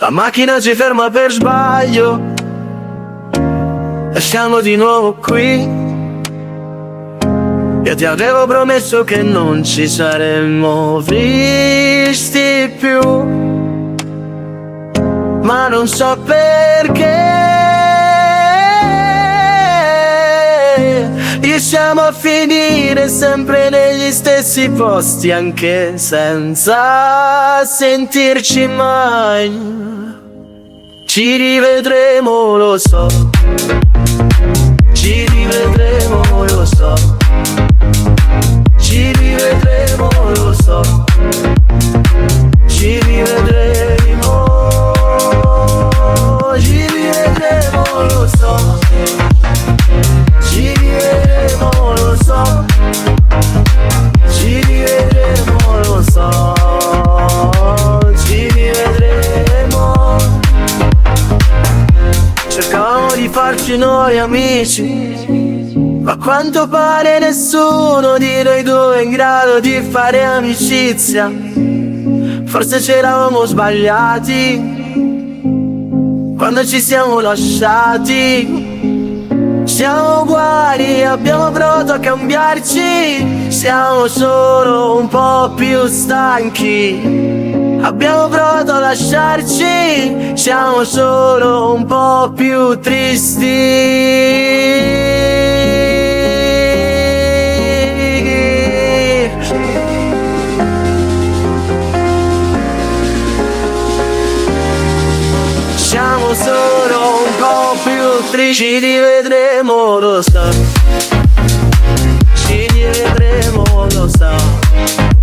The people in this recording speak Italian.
La macchina ci ferma per sbaglio e siamo di nuovo qui. Io ti avevo promesso che non ci saremmo visti più, ma non so perché riusciamo a finire sempre negli stessi posti, anche senza sentirci mai. Ci rivedremo, lo so. Ci rivedremo, lo so. Ci rivedremo, lo so. Ci rivedremo. Ci rivedremo, lo so. Ci rivedremo, lo so. Ci rivedremo, lo so. Ci rivedremo. Cercavamo di farci noi amici, ma a quanto pare nessuno di noi due è in grado di fare amicizia. Forse c'eravamo sbagliati quando ci siamo lasciati. Siamo uguali, abbiamo provato a cambiarci, siamo solo un po' più stanchi. Abbiamo provato a lasciarci, siamo solo un po' più tristi. Siamo solo un po' più tristi. Ci rivedremo, lo so. Ci rivedremo, lo so.